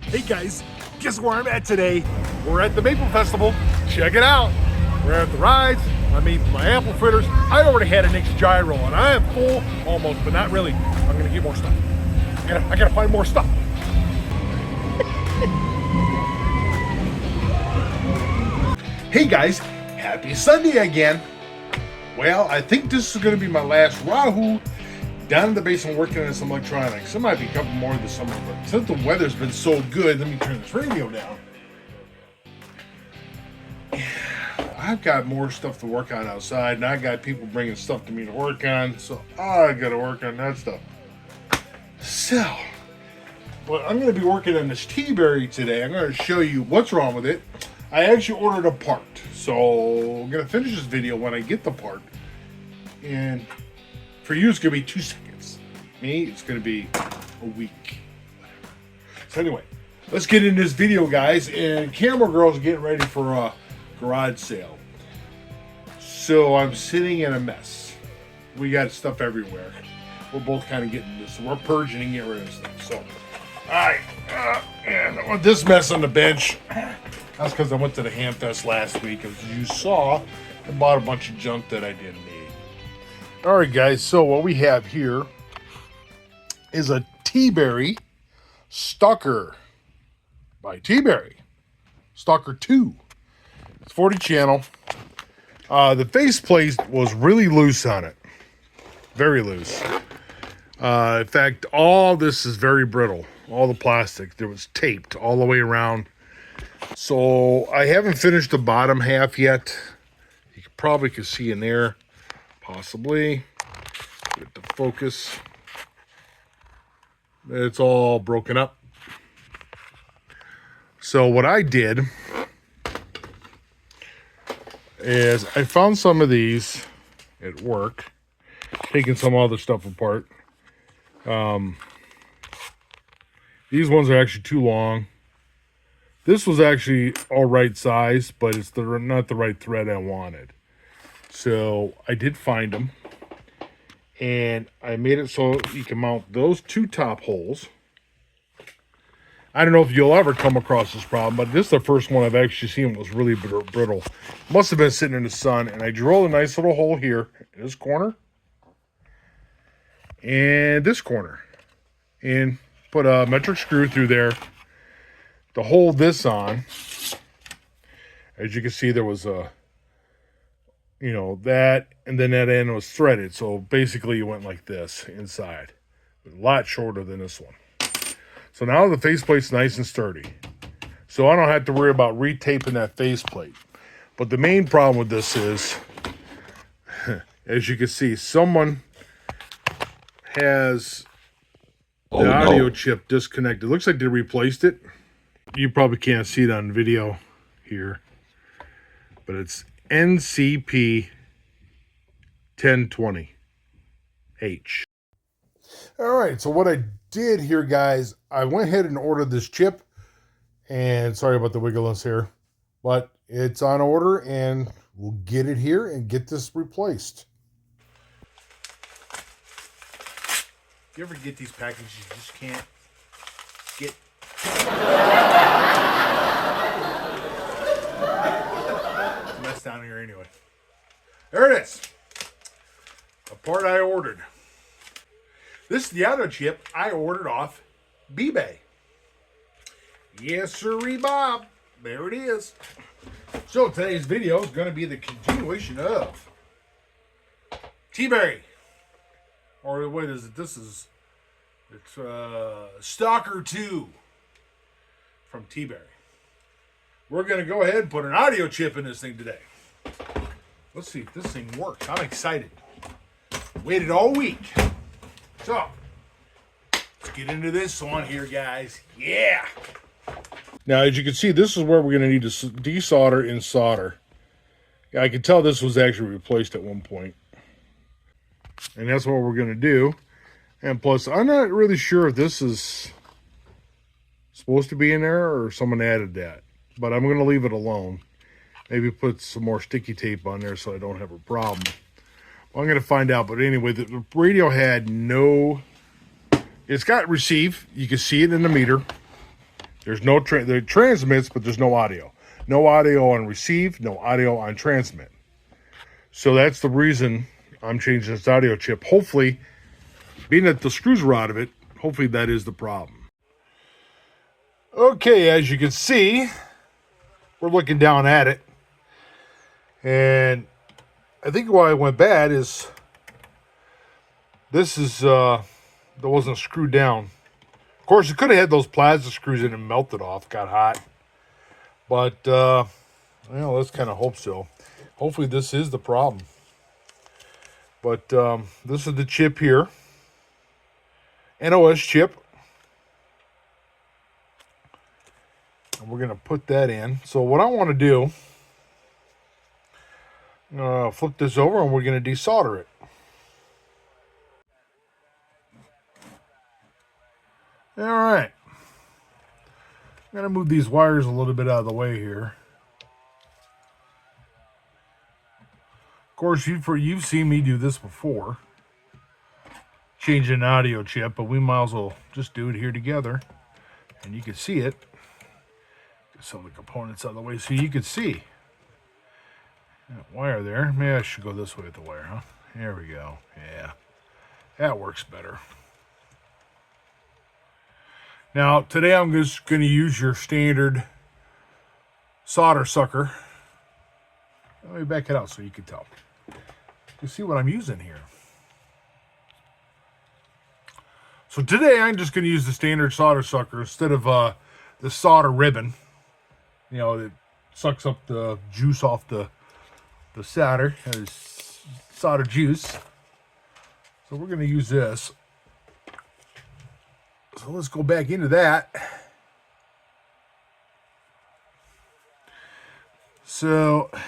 Hey guys, guess where I'm at today? We're at the Maple Festival. Check it out. We're at the rides. I made my apple fritters. I already had an next gyro and I am full almost, but not really. I'm gonna get more stuff. I gotta find more stuff. Hey guys, happy Sunday again. Well, I think this is gonna be my last Rahoo down in the basement working on some electronics. There might be a couple more this summer, but since the weather's been so good, let me turn this radio down. I've got more stuff to work on outside, and I got people bringing stuff to me to work on, so I gotta work on that stuff. So, well, I'm gonna be working on this Teaberry today. I'm gonna show you what's wrong with it. I actually ordered a part, so I'm gonna finish this video when I get the part, and for you, it's going to be 2 seconds. Me, it's going to be a week. Whatever. So anyway, let's get into this video, guys. And Camera Girl's getting ready for a garage sale. So I'm sitting in a mess. We got stuff everywhere. We're both kind of getting this. So we're purging and getting rid of stuff. So, all right. And I want this mess on the bench. That's because I went to the Ham Fest last week. As you saw, I bought a bunch of junk that I didn't need. Alright guys, so what we have here is a Teaberry Stalker by Teaberry. Stalker 2. It's 40 channel. The faceplate was really loose on it. Very loose. In fact, all this is very brittle. All the plastic. There was taped all the way around. So I haven't finished the bottom half yet. You probably could see in there. Possibly. Get the focus. It's all broken up. So what I did is I found some of these at work, taking some other stuff apart. These ones are actually too long. This was actually all right size, but it's not the right thread I wanted. So I did find them, and I made it so you can mount those 2 top holes. I don't know if you'll ever come across this problem, but this is the first one I've actually seen was really brittle. Must have been sitting in the sun, and I drilled a nice little hole here in this corner and this corner, and put a metric screw through there to hold this on. As you can see, there was a that, and then that end was threaded. So basically you went like this inside. A lot shorter than this one. So now the faceplate's nice and sturdy. So I don't have to worry about retaping that faceplate. But the main problem with this is, as you can see, someone has the audio chip disconnected. It looks like they replaced it. You probably can't see it on video here. But it's NCP 1020H. All right, so what I did here, guys, I went ahead and ordered this chip, and sorry about the wiggleness here, but it's on order, and we'll get it here and get this replaced. You ever get these packages you just can't get? Down here anyway. There it is. A part I ordered. This is the auto chip I ordered off eBay. Yes, sirree, Bob. There it is. So today's video is going to be the continuation of Teaberry. Or what is it? It's Stalker 2 from Teaberry. We're going to go ahead and put an audio chip in this thing today. Let's see if this thing works. I'm excited. Waited all week. So, let's get into this one here, guys. Yeah! Now, as you can see, this is where we're going to need to desolder and solder. I can tell this was actually replaced at one point. And that's what we're going to do. And plus, I'm not really sure if this is supposed to be in there or someone added that. But I'm going to leave it alone. Maybe put some more sticky tape on there so I don't have a problem. Well, I'm going to find out. But anyway, the radio had no... It's got receive. You can see it in the meter. There's no there transmits, but there's no audio. No audio on receive, no audio on transmit. So that's the reason I'm changing this audio chip. Hopefully, being that the screws are out of it, hopefully that is the problem. Okay, as you can see, we're looking down at it. And I think why it went bad is this is that wasn't screwed down. Of course, it could have had those plastic screws in and melted off, got hot. But, well, let's kind of hope so. Hopefully this is the problem. But this is the chip here. NOS chip. And we're going to put that in. So what I want to do, flip this over and we're going to desolder it. All right. I'm going to move these wires a little bit out of the way here. Of course, you've seen me do this before. Change an audio chip, but we might as well just do it here together. And you can see it. Get some of the components out of the way so you can see. That wire there. Maybe I should go this way with the wire, huh? There we go. Yeah. That works better. Now, today I'm just going to use your standard solder sucker. Let me back it out so you can tell. You see what I'm using here. So today I'm just going to use the standard solder sucker instead of the solder ribbon. It sucks up the juice off the solder. Has solder juice. So we're going to use this. So let's go back into that. So I'm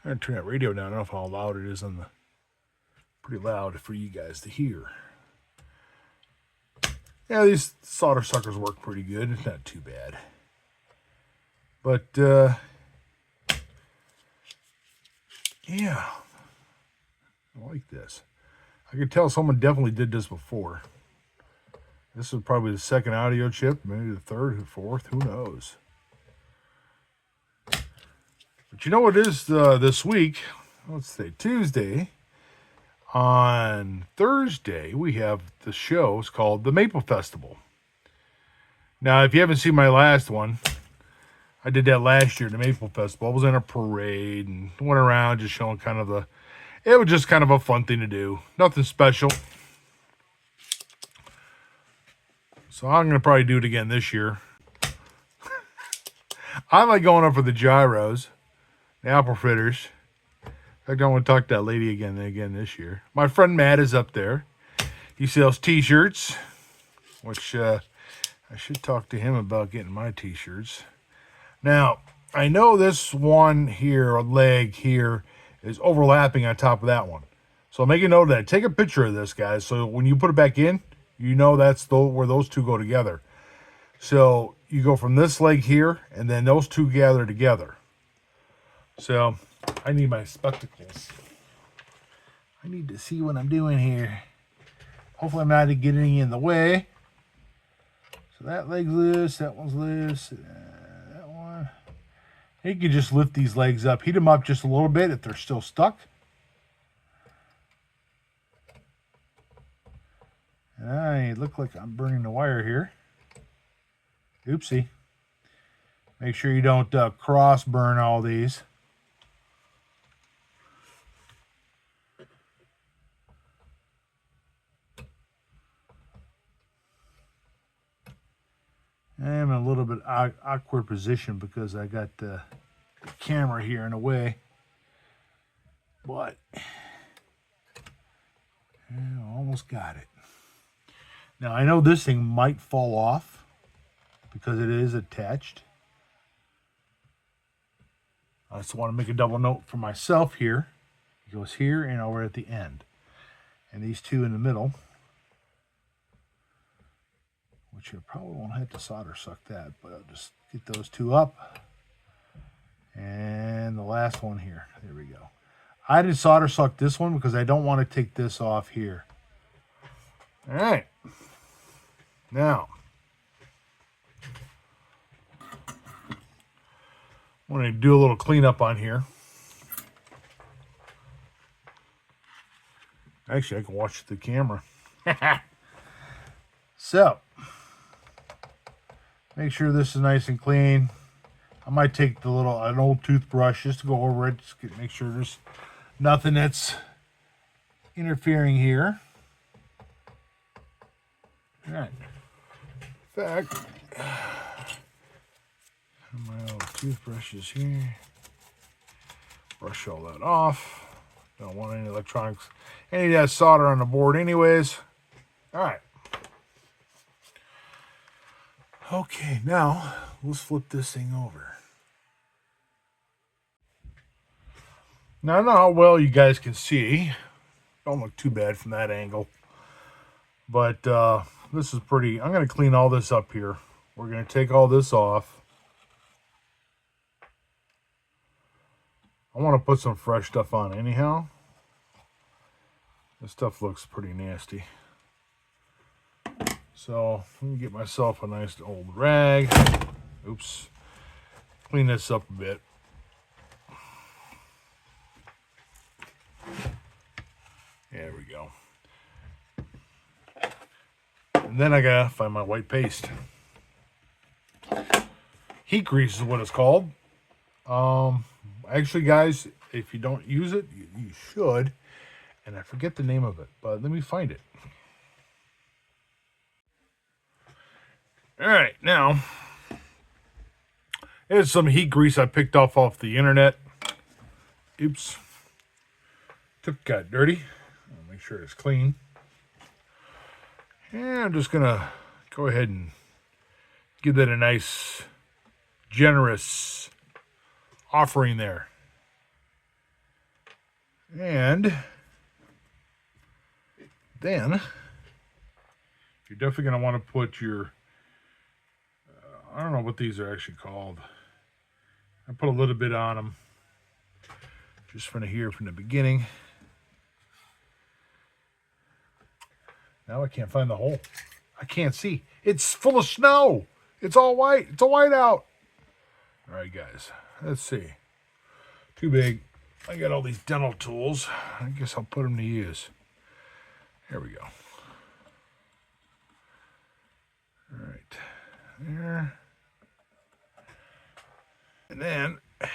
going to turn that radio down. I don't know how loud it is pretty loud for you guys to hear. Yeah, these solder suckers work pretty good. It's not too bad. But, yeah. I like this. I can tell someone definitely did this before. This is probably the second audio chip, maybe the third or fourth, who knows. But you know what it is this week? Let's say Tuesday. On Thursday, we have the show. It's called the Maple Festival. Now, if you haven't seen my last one, I did that last year, the Maple Festival. I was in a parade and went around just showing kind of it was just kind of a fun thing to do. Nothing special. So I'm going to probably do it again this year. I like going up for the gyros, the apple fritters. In fact, I want to talk to that lady again this year. My friend Matt is up there. He sells t-shirts, which I should talk to him about getting my t-shirts. Now, I know this one here, a leg here, is overlapping on top of that one. So make a note of that. Take a picture of this, guys. So when you put it back in, you know that's where those two go together. So you go from this leg here, and then those two gather together. So I need my spectacles. I need to see what I'm doing here. Hopefully I'm not getting in the way. So that leg's loose, that one's loose, that one. You can just lift these legs up, heat them up just a little bit if they're still stuck. And I look like I'm burning the wire here. Oopsie. Make sure you don't cross burn all these. I'm in a little bit awkward position because I got the camera here in a way. But almost got it. Now I know this thing might fall off because it is attached. I just want to make a double note for myself here. It goes here and over at the end. And these two in the middle, which you probably won't have to solder suck that, but I'll just get those two up. And the last one here. There we go. I didn't solder suck this one because I don't want to take this off here. All right. Now, I want to do a little cleanup on here. Actually, I can watch the camera. So, make sure this is nice and clean. I might take an old toothbrush just to go over it, just to make sure there's nothing that's interfering here. All right. In fact, my old toothbrush is here. Brush all that off. Don't want any electronics, any of that solder on the board anyways. All right. Okay, now let's flip this thing over. Now, I don't know how well you guys can see. Don't look too bad from that angle. But this is pretty. I'm going to clean all this up here. We're going to take all this off. I want to put some fresh stuff on anyhow. This stuff looks pretty nasty. So let me get myself a nice old rag. Oops. Clean this up a bit. There we go. And then I gotta find my white paste. Heat grease is what it's called. Actually, guys, if you don't use it, you should. And I forget the name of it, but let me find it. All right, now here's some heat grease I picked off the internet. Oops. Got dirty. I'll make sure it's clean. And I'm just gonna go ahead and give that a nice, generous offering there. And then you're definitely going to want to put your, I don't know what these are actually called. I put a little bit on them just from here from the beginning. Now I can't find the hole. I can't see. It's full of snow. It's all white. It's a whiteout. All right, guys. Let's see. Too big. I got all these dental tools. I guess I'll put them to use. There we go. All right. There. And then, of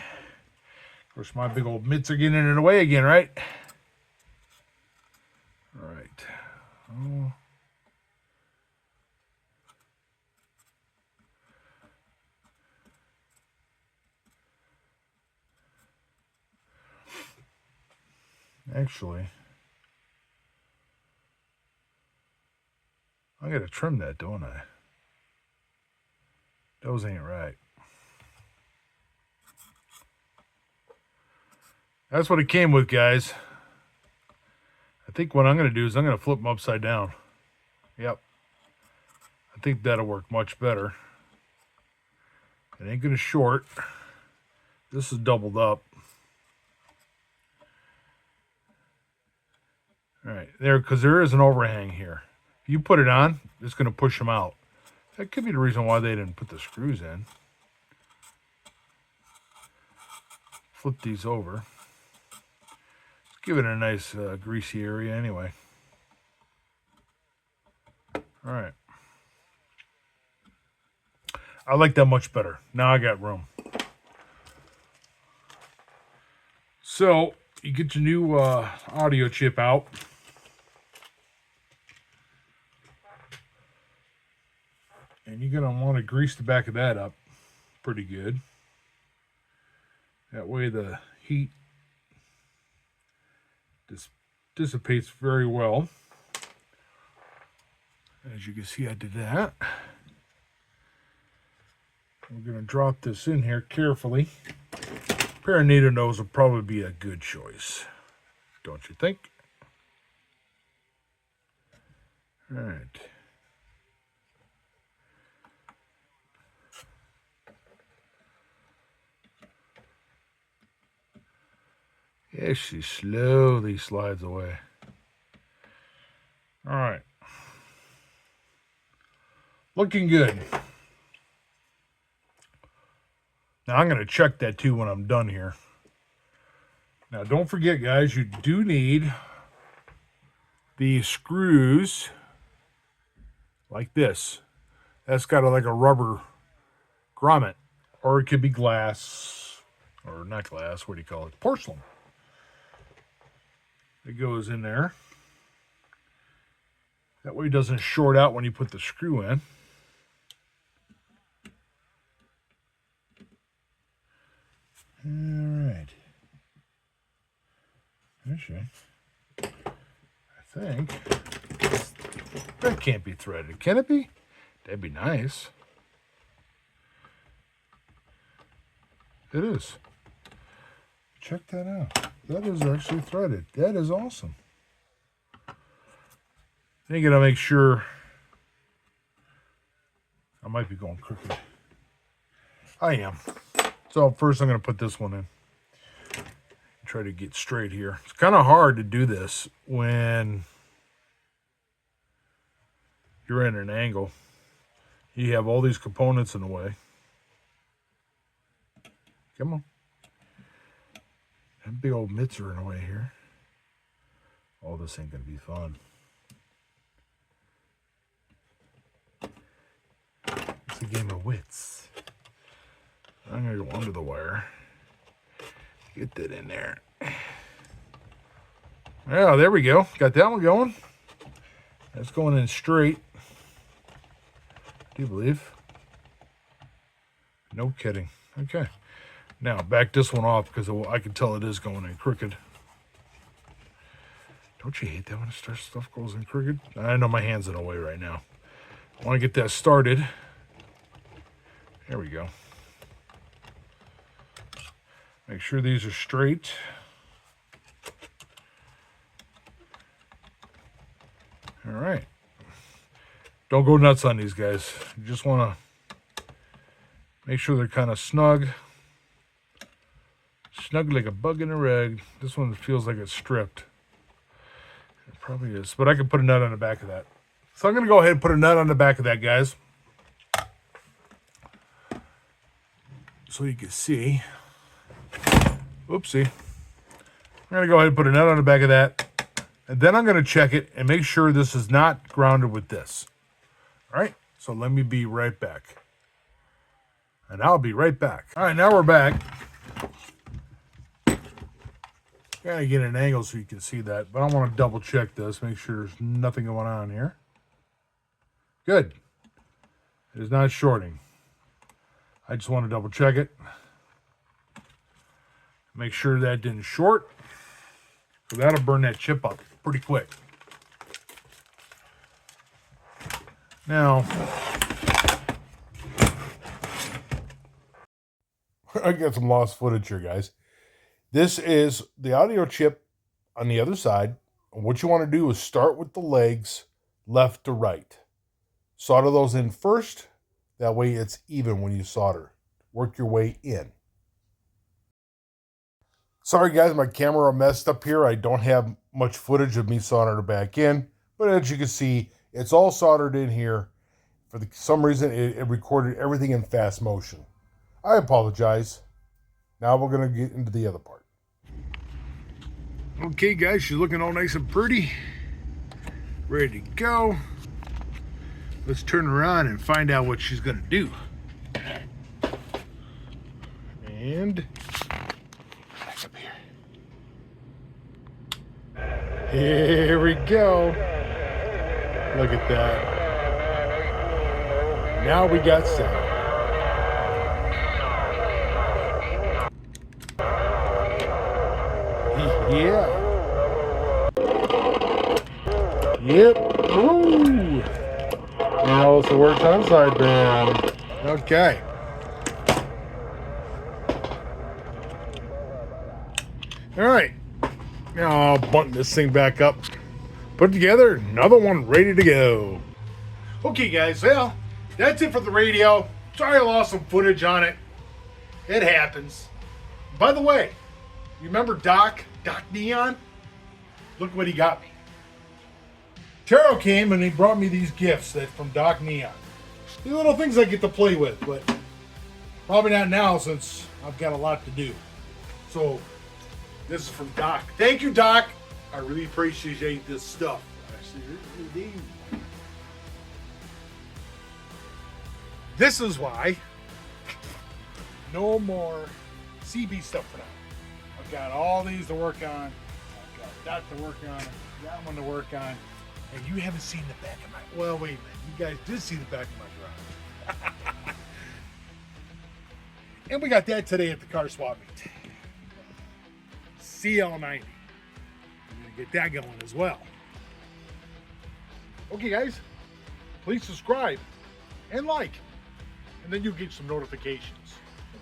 course, my big old mitts are getting in the way again, right? All right. Oh. Actually, I gotta trim that, don't I? Those ain't right. That's what it came with, guys. I think what I'm gonna do is I'm gonna flip them upside down. Yep. I think that'll work much better. It ain't gonna short. This is doubled up. All right, there, because there is an overhang here. If you put it on, it's going to push them out. That could be the reason why they didn't put the screws in. Flip these over. Let's give it a nice greasy area anyway. All right. I like that much better. Now I got room. So, you get your new audio chip out. And you're going to want to grease the back of that up pretty good. That way the heat dissipates very well. As you can see, I did that. We're going to drop this in here carefully. A pair of NATO nose will probably be a good choice. Don't you think? All right. Yeah, she slowly slides away. All right. Looking good. Now I'm going to check that too when I'm done here. Now don't forget, guys, you do need the screws like this. That's got like a rubber grommet, or it could be glass, or not glass, what do you call it? Porcelain. It goes in there. That way it doesn't short out when you put the screw in. All right. Actually, I think that can't be threaded. Can it be? That'd be nice. It is. Check that out. That is actually threaded. That is awesome. I think I'll make sure. I might be going crooked. I am. So first I'm going to put this one in. Try to get straight here. It's kind of hard to do this when you're in an angle. You have all these components in the way. Come on. That big old mitts are in the way here. Oh, this ain't going to be fun. It's a game of wits. I'm going to go under the wire. Get that in there. Oh, there we go. Got that one going. That's going in straight. Do you believe? No kidding. Okay. Now, back this one off because I can tell it is going in crooked. Don't you hate that when stuff goes in crooked? I know my hand's in the way right now. I want to get that started. There we go. Make sure these are straight. All right. Don't go nuts on these guys. You just want to make sure they're kind of snug. Snug like a bug in a rag. This one feels like it's stripped. It probably is. But I can put a nut on the back of that. So I'm going to go ahead and put a nut on the back of that, guys. So you can see. Oopsie. I'm going to go ahead and put a nut on the back of that. And then I'm going to check it and make sure this is not grounded with this. All right. So let me be right back. And I'll be right back. All right. Now we're back. Got to get an angle so you can see that. But I want to double check this. Make sure there's nothing going on here. Good. It is not shorting. I just want to double check it. Make sure that didn't short. So that'll burn that chip up pretty quick. Now, I got some lost footage here, guys. This is the audio chip on the other side. And what you want to do is start with the legs left to right. Solder those in first. That way it's even when you solder. Work your way in. Sorry guys, my camera messed up here. I don't have much footage of me soldering it back in. But as you can see, it's all soldered in here. For some reason, it recorded everything in fast motion. I apologize. Now we're going to get into the other part. Okay guys, she's looking all nice and pretty. Ready to go. Let's turn her on and find out what she's going to do. And back up here. Here we go. Look at that. Now we got sound. Yeah. Yep. Woo. Now also works on sideband. Okay. All right. Now I'll button this thing back up. Put it together. Another one ready to go. Okay, guys. Well, that's it for the radio. Sorry I lost some footage on it. It happens. By the way, you remember Doc Neon? Look what he got me. Taryl came and he brought me these gifts from Doc Neon. These little things I get to play with, but Probably not now since I've got a lot to do. So this is from Doc. Thank you, Doc. I really appreciate this stuff. I seriously do. This is why no more CB stuff for now. I've got all these to work on. I've got that to work on. That one to work on. And you haven't seen the back of my... Well, wait a minute. You guys did see the back of my garage. And we got that today at the car swap meet. CL90. I'm going to get that going as well. Okay, guys. Please subscribe and like. And then you'll get some notifications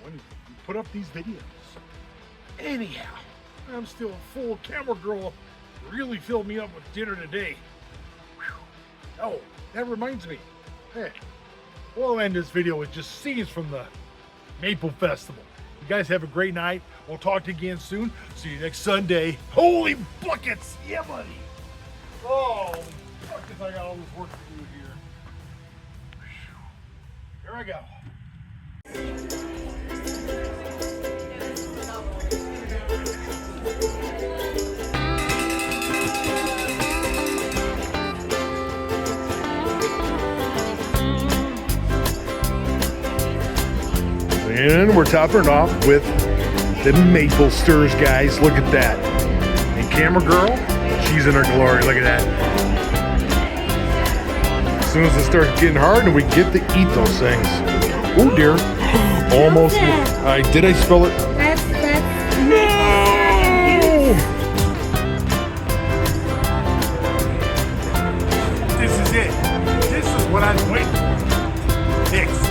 when we put up these videos. Anyhow, I'm still a full camera girl. Really filled me up with dinner today. Whew. Oh, that reminds me. Hey, we'll end this video with just scenes from the Maple Festival. You guys have a great night. We'll talk to you again soon. See you next Sunday. Holy buckets! Yeah, buddy. Oh, buckets! I got all this work to do here. Whew. Here I go. And we're topping off with the maple stirs, guys. Look at that. And camera girl, she's in her glory. Look at that. As soon as it starts getting hard and we get to eat those things. Oh dear. Almost. Did I spill it? No! This is it. This is what I'm waiting for. Next.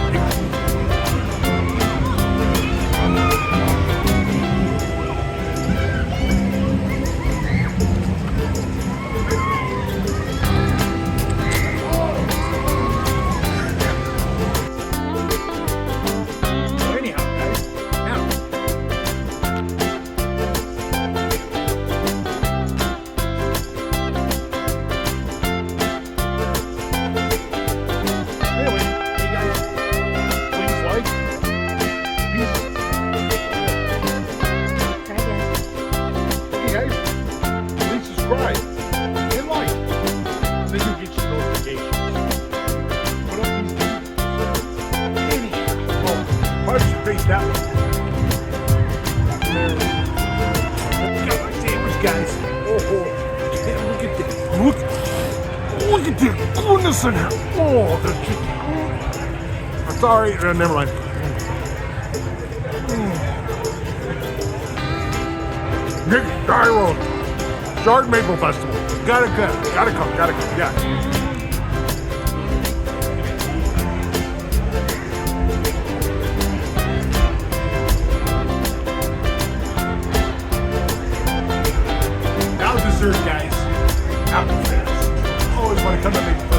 That one. Guys. Oh, yeah, look at this. Look at the goodness in here. Oh, sorry, never mind. Nick Taryl, Shard Maple Festival. Gotta come. Yeah. Guys, apple fast. Always want to come to me.